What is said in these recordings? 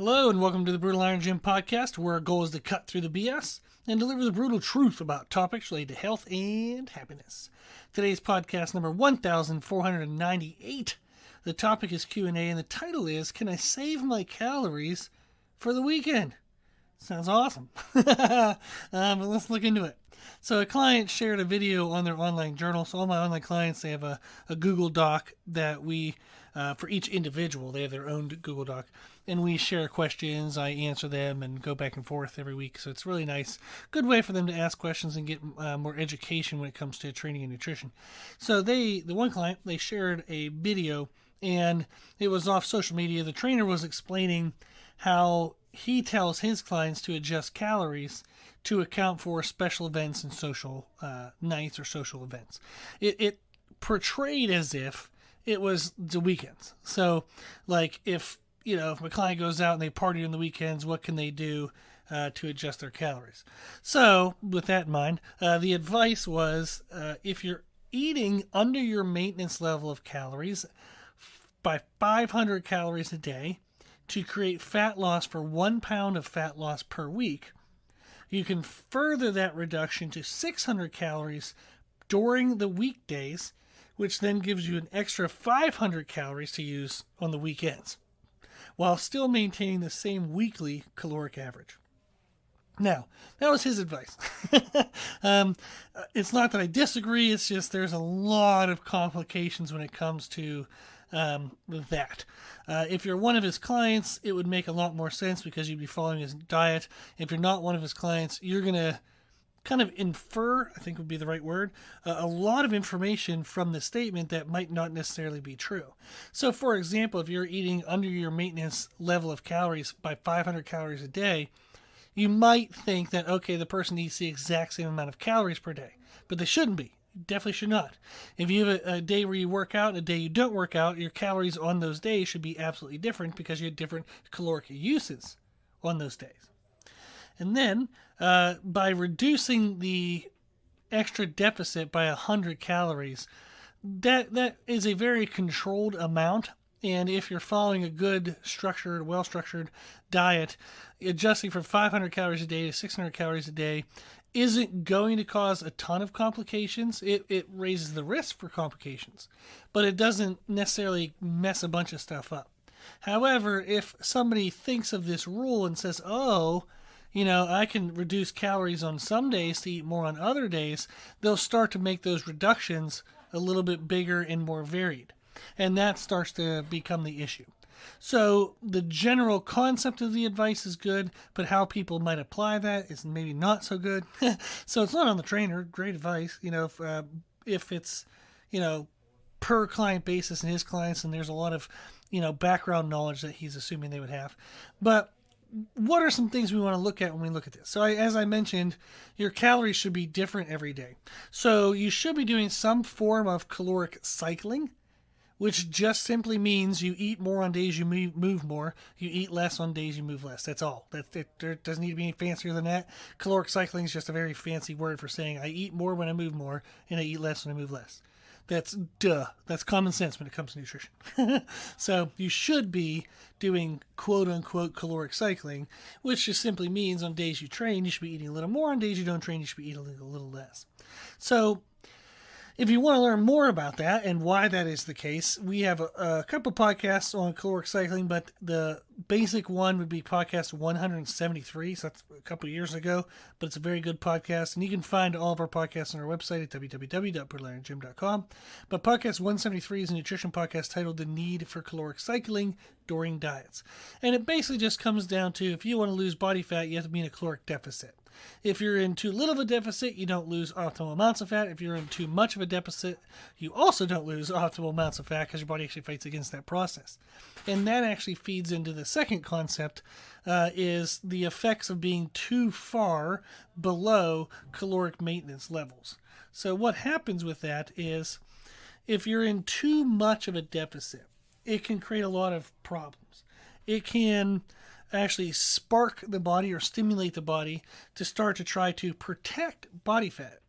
Hello and welcome to the Brutal Iron Gym podcast, where our goal is to cut through the BS and deliver the brutal truth about topics related to health and happiness. Today's podcast number 1498. The topic is Q&A and the title is, Can I Save My Calories for the Weekend? Sounds awesome. But let's look into it. So a client shared a video on their online journal. So all my online clients, they have a Google Doc that we, for each individual, they have their own Google Doc. And we share questions, I answer them, and go back and forth every week. So it's really nice. Good way for them to ask questions and get more education when it comes to training and nutrition. So the one client, they shared a video, and it was off social media. The trainer was explaining how he tells his clients to adjust calories to account for special events and social nights or social events. It portrayed as if it was the weekends. So, like, if my client goes out and they party on the weekends, what can they do to adjust their calories? So, with that in mind, the advice was if you're eating under your maintenance level of calories by 500 calories a day to create fat loss for 1 pound of fat loss per week, you can further that reduction to 600 calories during the weekdays, which then gives you an extra 500 calories to use on the weekends, while still maintaining the same weekly caloric average. Now, that was his advice. It's not that I disagree, it's just there's a lot of complications when it comes to that. If you're one of his clients, it would make a lot more sense because you'd be following his diet. If you're not one of his clients, you're going to kind of infer, I think would be the right word, a lot of information from the statement that might not necessarily be true. So, for example, if you're eating under your maintenance level of calories by 500 calories a day, you might think that, okay, the person eats the exact same amount of calories per day, but they shouldn't be. You definitely should not. If you have a day where you work out and a day you don't work out, your calories on those days should be absolutely different because you have different caloric uses on those days. And then, by reducing the extra deficit by 100 calories, that is a very controlled amount. And if you're following a good, structured, well-structured diet, adjusting from 500 calories a day to 600 calories a day isn't going to cause a ton of complications. It raises the risk for complications, but it doesn't necessarily mess a bunch of stuff up. However, if somebody thinks of this rule and says, I can reduce calories on some days to eat more on other days, they'll start to make those reductions a little bit bigger and more varied. And that starts to become the issue. So the general concept of the advice is good, but how people might apply that is maybe not so good. So it's not on the trainer. Great advice. If it's, per client basis and his clients, and there's a lot of, background knowledge that he's assuming they would have. But what are some things we want to look at when we look at this? So as I mentioned, your calories should be different every day. So you should be doing some form of caloric cycling, which just simply means you eat more on days you move more, you eat less on days you move less. That's all. There doesn't need to be any fancier than that. Caloric cycling is just a very fancy word for saying I eat more when I move more, and I eat less when I move less. That's common sense when it comes to nutrition. So you should be doing quote-unquote caloric cycling, which just simply means on days you train, you should be eating a little more. On days you don't train, you should be eating a little less. So if you want to learn more about that and why that is the case, we have a couple podcasts on caloric cycling, but the basic one would be podcast 173, so that's a couple years ago, but it's a very good podcast, and you can find all of our podcasts on our website at www.brutalirongym.com. But podcast 173 is a nutrition podcast titled The Need for Caloric Cycling During Diets. And it basically just comes down to, if you want to lose body fat, you have to be in a caloric deficit. If you're in too little of a deficit, you don't lose optimal amounts of fat. If you're in too much of a deficit, you also don't lose optimal amounts of fat because your body actually fights against that process. And that actually feeds into the second concept, is the effects of being too far below caloric maintenance levels. So what happens with that is, if you're in too much of a deficit, it can create a lot of problems. It can actually spark the body or stimulate the body to start to try to protect body fat.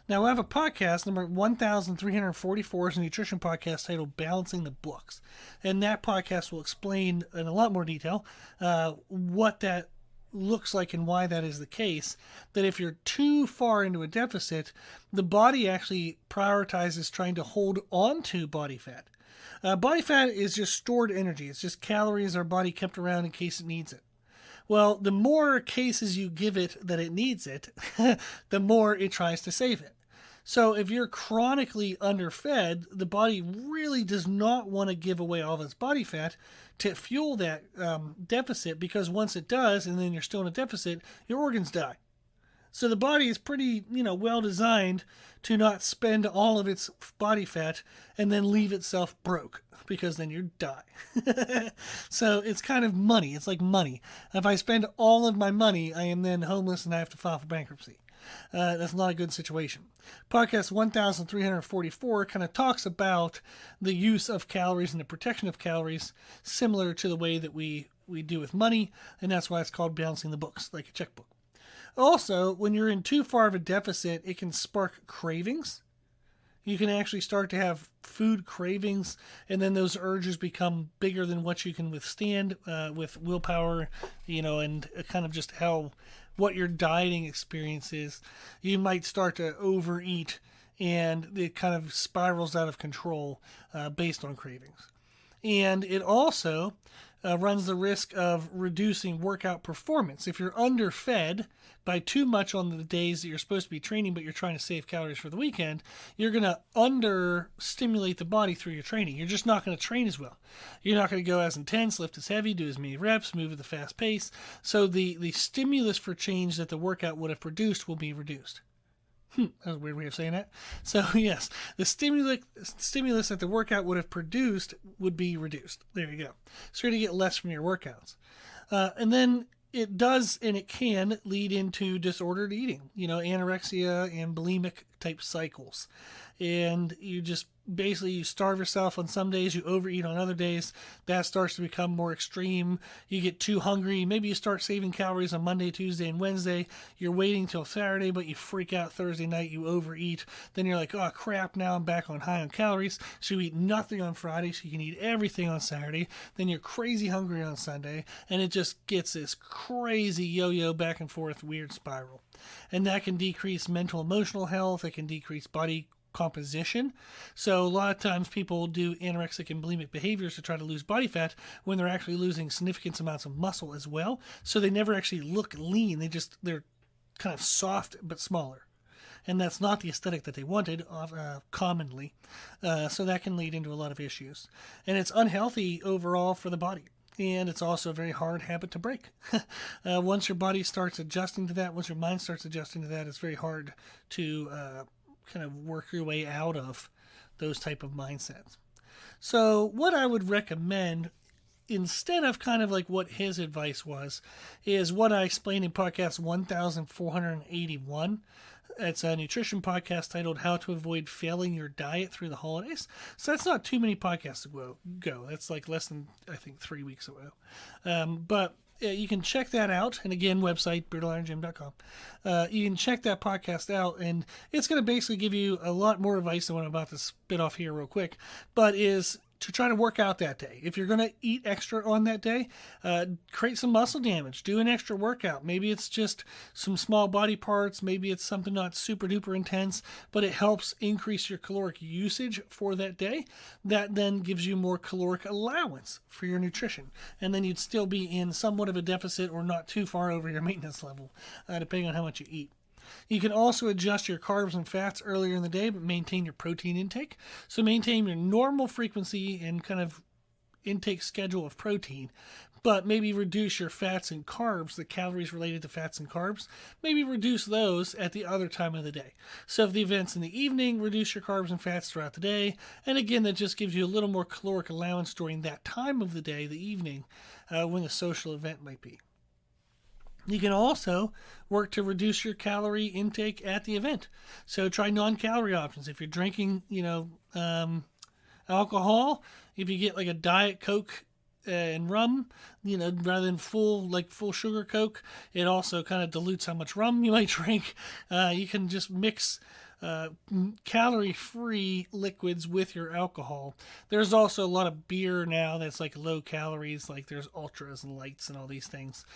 Now, I have a podcast, number 1344 is a nutrition podcast titled Balancing the Books. And that podcast will explain in a lot more detail what that looks like and why that is the case. That if you're too far into a deficit, the body actually prioritizes trying to hold on to body fat. Body fat is just stored energy. It's just calories our body kept around in case it needs it. Well, the more cases you give it that it needs it, the more it tries to save it. So if you're chronically underfed, the body really does not want to give away all of its body fat to fuel that deficit, because once it does, and then you're still in a deficit, your organs die. So the body is pretty, well designed to not spend all of its body fat and then leave itself broke, because then you die. So it's kind of money. It's like money. If I spend all of my money, I am then homeless and I have to file for bankruptcy. That's not a good situation. Podcast 1344 kind of talks about the use of calories and the protection of calories, similar to the way that we do with money, and that's why it's called Balancing the Books, like a checkbook. Also, when you're in too far of a deficit, it can spark cravings. You can actually start to have food cravings, and then those urges become bigger than what you can withstand with willpower, and kind of just what your dieting experience is. You might start to overeat, and it kind of spirals out of control based on cravings. And it also runs the risk of reducing workout performance. If you're underfed by too much on the days that you're supposed to be training, but you're trying to save calories for the weekend, you're going to under-stimulate the body through your training. You're just not going to train as well. You're not going to go as intense, lift as heavy, do as many reps, move at a fast pace. So the stimulus for change that the workout would have produced will be reduced. That's a weird way of saying that. So yes, the stimulus that the workout would have produced would be reduced. There you go. So you're going to get less from your workouts. And then it does, and it can lead into disordered eating, anorexia and bulimic type cycles. And you just basically you starve yourself on some days, you overeat on other days. That starts to become more extreme. You get too hungry. Maybe you start saving calories on Monday, Tuesday, and Wednesday. You're waiting till Saturday, but you freak out Thursday night. You overeat. Then you're like, oh crap, now I'm back on high on calories. So you eat nothing on Friday, so you can eat everything on Saturday. Then you're crazy hungry on Sunday, and it just gets this crazy yo-yo back and forth weird spiral. And that can decrease mental, emotional health. It can decrease body composition. So a lot of times people do anorexic and bulimic behaviors to try to lose body fat when they're actually losing significant amounts of muscle as well. So they never actually look lean. They're kind of soft but smaller. And that's not the aesthetic that they wanted commonly. So that can lead into a lot of issues. And it's unhealthy overall for the body. And it's also a very hard habit to break. Once your body starts adjusting to that, once your mind starts adjusting to that, it's very hard to kind of work your way out of those type of mindsets. So what I would recommend, instead of kind of like what his advice was, is what I explained in podcast 1481. It's a nutrition podcast titled How to Avoid Failing Your Diet Through the Holidays. So that's not too many podcasts to go. That's like less than, I think, 3 weeks ago. But you can check that out. And again, website, brutalirongym.com. You can check that podcast out, and it's going to basically give you a lot more advice than what I'm about to spit off here real quick, but is to try to work out that day. If you're going to eat extra on that day, create some muscle damage. Do an extra workout. Maybe it's just some small body parts. Maybe it's something not super duper intense, but it helps increase your caloric usage for that day. That then gives you more caloric allowance for your nutrition. And then you'd still be in somewhat of a deficit or not too far over your maintenance level, depending on how much you eat. You can also adjust your carbs and fats earlier in the day, but maintain your protein intake. So maintain your normal frequency and kind of intake schedule of protein, but maybe reduce your fats and carbs, the calories related to fats and carbs, maybe reduce those at the other time of the day. So if the event's in the evening, reduce your carbs and fats throughout the day. And again, that just gives you a little more caloric allowance during that time of the day, the evening, when the social event might be. You can also work to reduce your calorie intake at the event. So try non-calorie options. If you're drinking, alcohol, if you get like a Diet Coke and rum, rather than full sugar Coke, it also kind of dilutes how much rum you might drink. You can just mix calorie-free liquids with your alcohol. There's also a lot of beer now that's like low calories, like there's ultras and lights and all these things.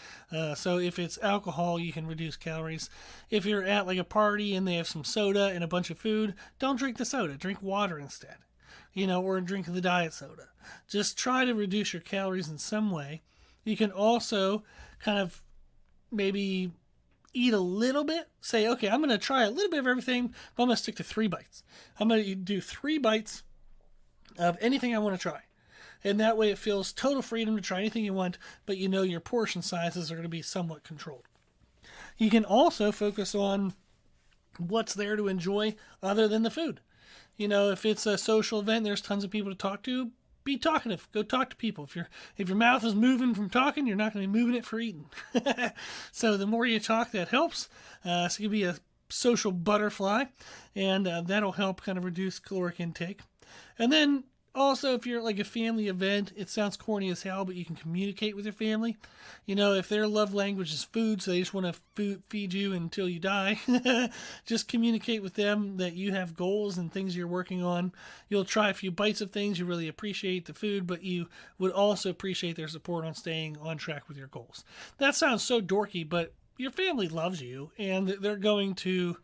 So if it's alcohol, you can reduce calories. If you're at like a party and they have some soda and a bunch of food, don't drink the soda. Drink water instead, or drink the diet soda. Just try to reduce your calories in some way. You can also kind of maybe eat a little bit. Say, okay, I'm going to try a little bit of everything, but I'm going to stick to 3 bites. I'm going to do 3 bites of anything I want to try. And that way it feels total freedom to try anything you want, but your portion sizes are going to be somewhat controlled. You can also focus on what's there to enjoy other than the food. If it's a social event, there's tons of people to talk to. Be talkative. Go talk to people. If your mouth is moving from talking, you're not going to be moving it for eating. So the more you talk, that helps. So you can be a social butterfly, and that'll help kind of reduce caloric intake. And then also, if you're like a family event, it sounds corny as hell, but you can communicate with your family. If their love language is food, so they just want to feed you until you die, just communicate with them that you have goals and things you're working on. You'll try a few bites of things. You really appreciate the food, but you would also appreciate their support on staying on track with your goals. That sounds so dorky, but your family loves you, and they're going to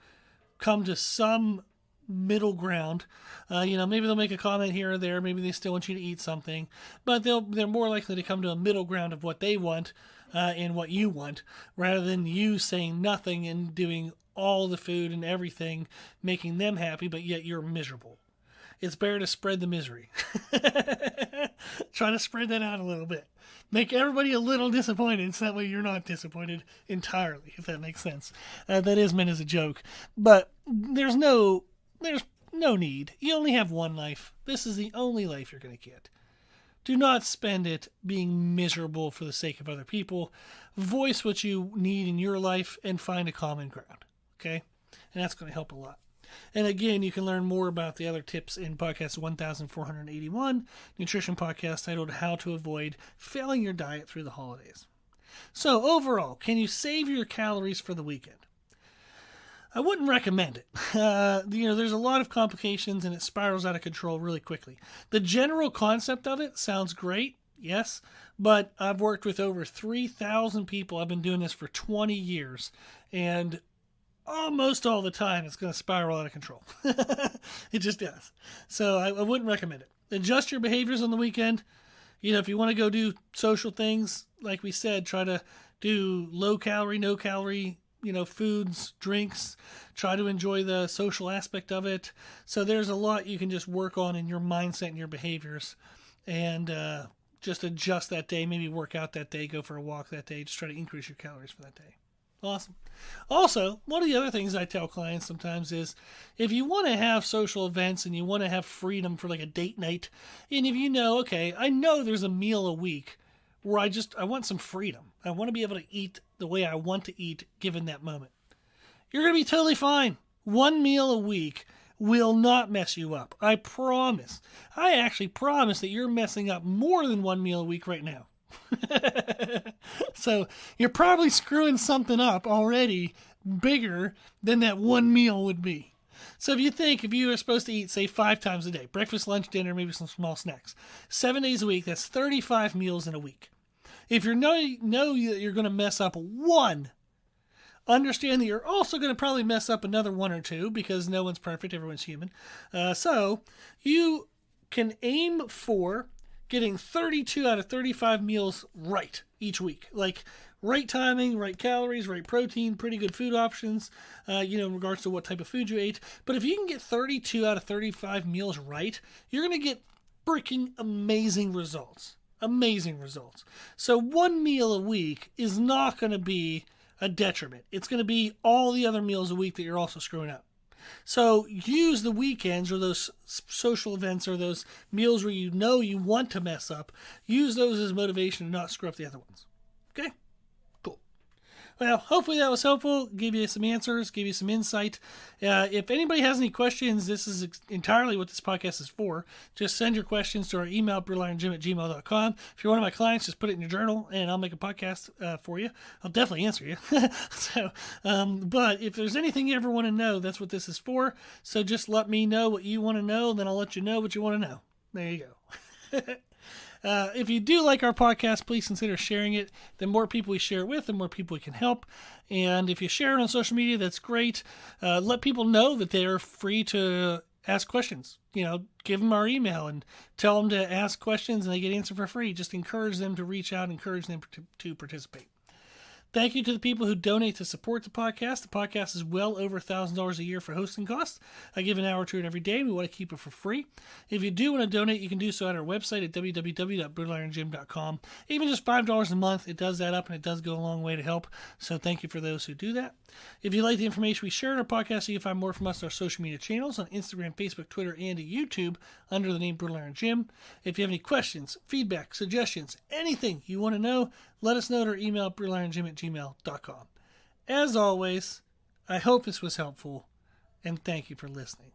come to some middle ground. Maybe they'll make a comment here or there. Maybe they still want you to eat something, but they're more likely to come to a middle ground of what they want and what you want, rather than you saying nothing and doing all the food and everything, making them happy, but yet you're miserable. It's better to spread the misery. Try to spread that out a little bit. Make everybody a little disappointed, so that way you're not disappointed entirely, if that makes sense. That is meant as a joke, but there's no need. You only have one life. This is the only life you're going to get. Do not spend it being miserable for the sake of other people. Voice what you need in your life and find a common ground. Okay? And that's going to help a lot. And again, you can learn more about the other tips in podcast 1481, nutrition podcast titled How to Avoid Failing Your Diet Through the Holidays. So overall, can you save your calories for the weekend? I wouldn't recommend it. There's a lot of complications and it spirals out of control really quickly. The general concept of it sounds great, yes, but I've worked with over 3,000 people. I've been doing this for 20 years, and almost all the time it's going to spiral out of control. It just does. So I wouldn't recommend it. Adjust your behaviors on the weekend. If you want to go do social things, like we said, try to do low calorie, no calorie, foods, drinks, try to enjoy the social aspect of it. So there's a lot you can just work on in your mindset and your behaviors, and just adjust that day, maybe work out that day, go for a walk that day, just try to increase your calories for that day. Awesome. Also, one of the other things I tell clients sometimes is if you want to have social events and you want to have freedom for like a date night, and if okay, I know there's a meal a week where I want some freedom. I want to be able to eat the way I want to eat given that moment. You're going to be totally fine. One meal a week will not mess you up. I promise. I actually promise that you're messing up more than one meal a week right now. So you're probably screwing something up already bigger than that one meal would be. So if you are supposed to eat, say, 5 times a day, breakfast, lunch, dinner, maybe some small snacks, 7 days a week, that's 35 meals in a week. If you know that you're going to mess up one, understand that you're also going to probably mess up another 1 or 2, because no one's perfect, everyone's human. So you can aim for getting 32 out of 35 meals right each week. Like right timing, right calories, right protein, pretty good food options, in regards to what type of food you ate. But if you can get 32 out of 35 meals right, you're going to get freaking amazing results. Amazing results. So one meal a week is not going to be a detriment. It's going to be all the other meals a week that you're also screwing up. So use the weekends or those social events or those meals where you want to mess up. Use those as motivation to not screw up the other ones. Okay? Cool. Well, hopefully that was helpful. Give you some answers, give you some insight. If anybody has any questions, this is entirely what this podcast is for. Just send your questions to our email, brutalirongym@gmail.com. If you're one of my clients, just put it in your journal, and I'll make a podcast for you. I'll definitely answer you. But if there's anything you ever want to know, that's what this is for. So just let me know what you want to know, then I'll let you know what you want to know. There you go. If you do like our podcast, please consider sharing it. The more people we share it with, the more people we can help. And if you share it on social media, that's great. Let people know that they are free to ask questions. Give them our email and tell them to ask questions and they get answered for free. Just encourage them to reach out, encourage them to participate. Thank you to the people who donate to support the podcast. The podcast is well over $1,000 a year for hosting costs. I give an hour to it every day. We want to keep it for free. If you do want to donate, you can do so at our website at www.brutalirongym.com. Even just $5 a month, it does add up and it does go a long way to help. So thank you for those who do that. If you like the information we share in our podcast, you can find more from us on our social media channels on Instagram, Facebook, Twitter, and YouTube under the name Brutal Iron Gym. If you have any questions, feedback, suggestions, anything you want to know, let us know at our email, brutalirongym@gmail.com. As always, I hope this was helpful, and thank you for listening.